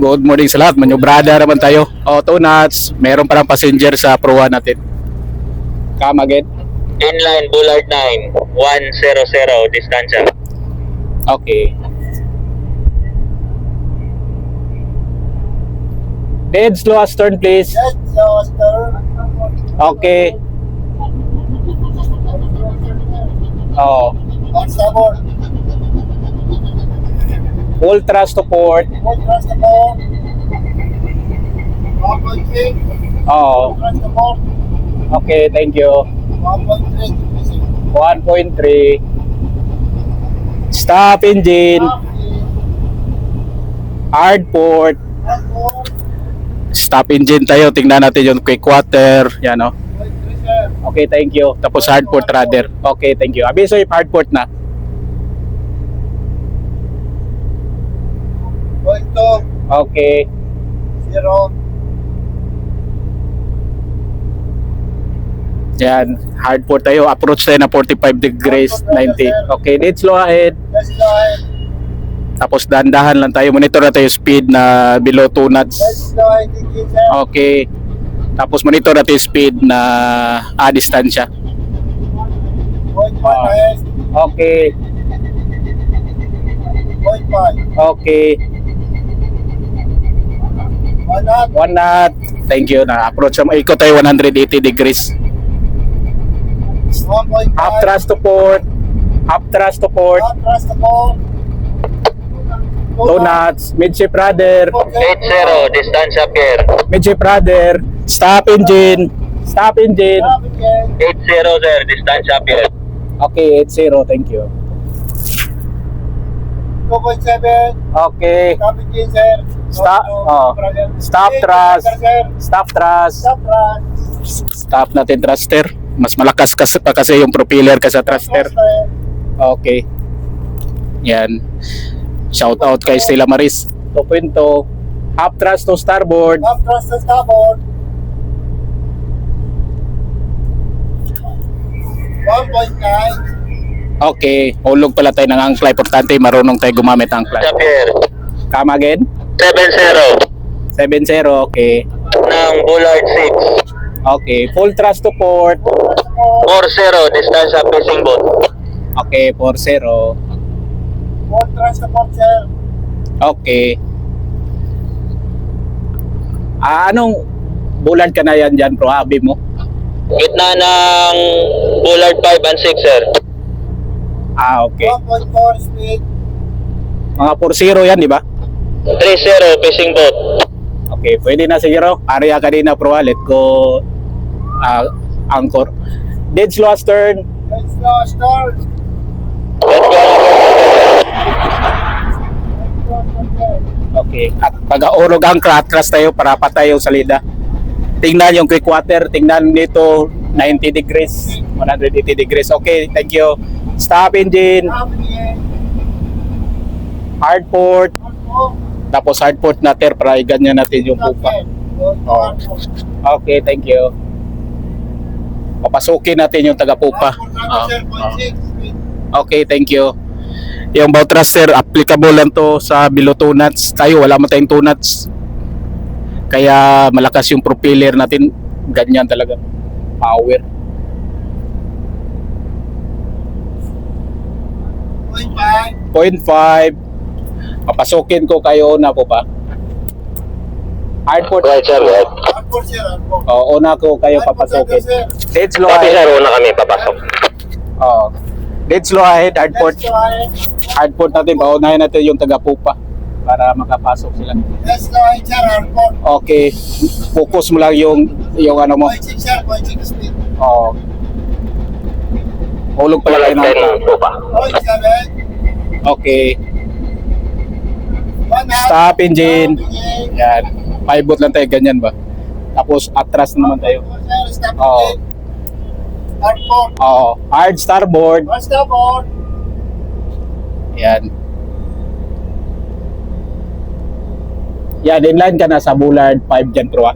Good morning sa lahat. Manyobrada naman tayo. O, 2 knots. Meron parang passenger sa Pro 1 natin. Come again. Inline Bullard 9, 100, distansya. Okay. Dead slow astern please. Dead slow astern. Okay. Oh. On starboard. Full thrust to port. Full thrust to port. 1.3. Oh. Full thrust to port. Okay, thank you. 1.3. 1.3. Stop engine. Hard port. Stop engine tayo. Tingnan natin yung quick water. Yan o. Okay, thank you. Tapos hard port rudder. Okay, thank you. Abiso yung hard port na. Point 2. Okay. 0. Yan. Hard port tayo. Approach tayo na 45 degrees 90. Okay, dead slow ahead. Let's go ahead. Tapos dahan-dahan lang tayo. Monitor na tayo speed na below 2 knots. Let's go ahead. Okay. Tapos monitor natin yung speed na distansya. Point 1 ahead. Okay. Point 5. Okay. 1 knot. 1 knot. Thank you. Na-approach mo. Ikot tayo 180 degrees. 1.5. Half thrust to port. Half thrust to port. Half thrust to port. 2 knots. Midship rudder. 80, distansya pier. Midship rudder. Stop engine. Stop engine. Stop again. 80, sir, distansya pier. Okay, 80. Thank you. 2.7. Okay. Stop again, sir. Stop. Oh. Stop thrust. Stop thrust. Stop thrust. Stop natin thruster. Mas malakas pa kasi yung propeller kaysa thruster. Okay. Yan. Shout out kay Stella Maris. 2.2. Half thrust to starboard. Half thrust to starboard. 1.9. Okay. Hulog pala tayo ng angkla. Importante marunong tayo gumamit ng angkla. Distansya pier. Come again. 70, 7-0. Okay. ng Bullard 6. Okay. Full thrust to port. 40, distansya facing boat. Okay. 4-0. Full thrust to port, sir. Okay. Anong Bullard ka na yan dyan, bro? Abi mo? Gitna ng Bullard 5 and 6, sir. Okay. 1.4 speed. Mga 4-0 yan, di ba? 30, facing boat. Okay, pwede na siguro. Area kanina, pro. Let go. Anchor. Dead slow astern. Let's go start. Let's go. Okay. At pag-aurog ang atras tayo para patay yung salida. Tingnan yung quick water. Tingnan dito 90 degrees. 180 degrees. Okay, thank you. Stop engine. Stop again. Hard port. Oh, Tapos hard port natin para iganyan natin yung stop pupa. again. Go to Okay, thank you. Papasukin natin yung taga-pupa. sir. 0.6 speed. Okay, thank you. Yung bow thruster, applicable lang to sa below 2 knots. Tayo, wala mo tayong 2 knots. Kaya malakas yung propeller natin. Ganyan talaga. Power. 0.5. 0.5. Papasukin ko kayo na po pa. Hard port. Right, sir, right. Hardport, sir. Hardport. Una ko kayo papasukin. Dead slow Copy, sir, ahead. una kami papasok. Dead slow ahead, hard port. Let's go ahead. Hard port natin, paunahin natin yung taga-pupa para makapasok sila. Let's go ahead, sir. Hardport. Okay, focus mo lang yung ano mo. 0.6, sir. 0.6 speed. Oo. Hulog pala tayo Bullard ng 10 po pa. 0.7. Okay, 1 half. stop engine. Stop again. Yan, pivot lang tayo, ganyan ba? Tapos atras naman tayo. Sir, stop Oo. again. Hardport. Oo, hard starboard. One starboard. Yan. Yan, inline ka na sa Bullard 5 dyan, bro.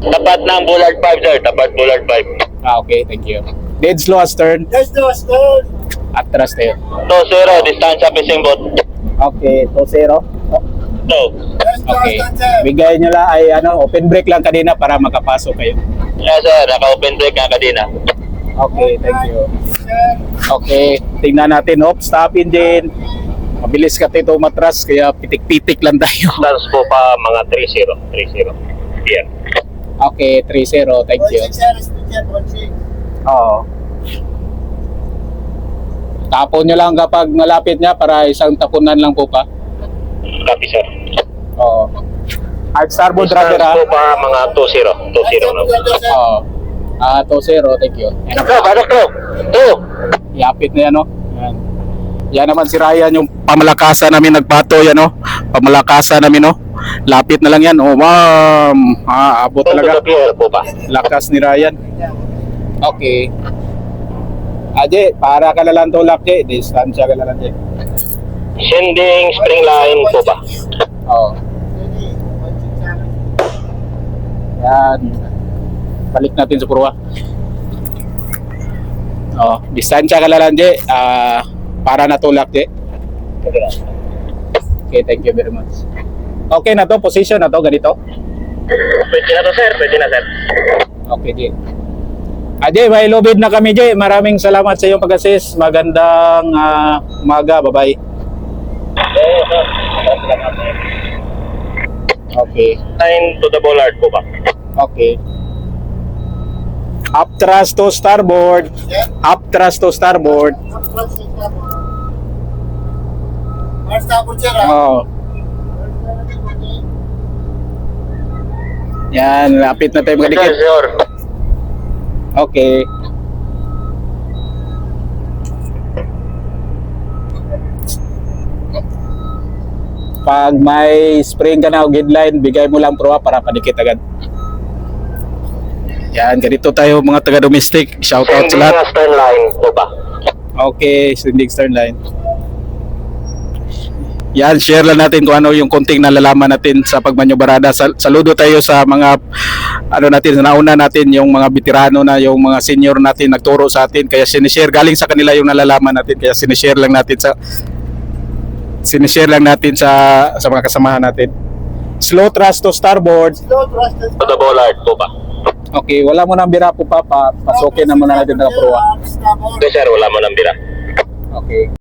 Tapat ng Bullard 5, sir. Tapat Bullard 5. Okay, thank you. Dead slow astern. Let's go start. Atras tayo. 20, distansya facing boat. Okay, 2-0. So, Let's Okay. thrust and sir. Bigay nyo lang ay open brake lang kanina para makapasok kayo. Yes sir, naka-open brake nga kanina. Okay, thank you. Sir. Okay, tingnan natin. Stop engine. Mabilis ka tito matras, kaya pitik-pitik lang tayo. Stance po pa mga 30. Here. Okay, 3-0. Thank you. 16 sir, speed sir, 16. Oo. Tapon nyo lang kapag malapit niya para isang tapunan lang po pa. Copy sir. Oo. Hard starboard rudder Stance ha. po pa mga 20. 20 na. Oo. 2-0. Thank you. Yan ang Ano bro? 2. Yapit na yan, no? Yan. Yan naman si Ryan, yung pamalakasan namin nagpato, yan, no? Pamalakasan namin, no? Lapit na lang yan. Oh, ma'am. Abot talaga. Pier po ba? Lakas ni Ryan. Okay. Aje, para ka na lang tulak, Je. Distansya ka na lang, Je. Sending spring line po ba? Oo. Yan. Balik natin sa kurwa. Oh, distansya ka na lang, Je. Para natulak, Je. Okay, thank you very much. Okay na to, position na to, ganito. Pwede na to sir, pwede na sir. Okay, Je. Jay, may lobid na kami, Jay. Maraming salamat sa iyong pag-assist. Magandang umaga. Bye-bye. Okay. Line to the bollard po ba? Okay. Up thrust to starboard. Sir. Up thrust to starboard. Hard starboard sir, ha? Oh. Yan, lapit na tayo Sir, magdikit. sir. Okay. Pag may spring ka na o guideline, bigay mo lang proa para padikit agad. Yan, ganito tayo mga taga-domestic. Shout out sa Sending lahat. nga stern line po ba? Okay, sending stern line. Yan, share lang natin kung ano yung konting nalalaman natin sa pagmanyobarada. Saludo tayo sa mga natin, nauna natin yung mga veterano na, yung mga senior natin nagturo sa atin, kaya sinishare galing sa kanila yung nalalaman natin, kaya sinishare lang natin sa mga kasamahan natin. Slow thrust to starboard. Slow thrust and To the bollard po ba? Okay, wala mo nang bira po pa, pasukin na muna natin ng proa. Starboard. Okay sir, wala mo nang bira. Okay.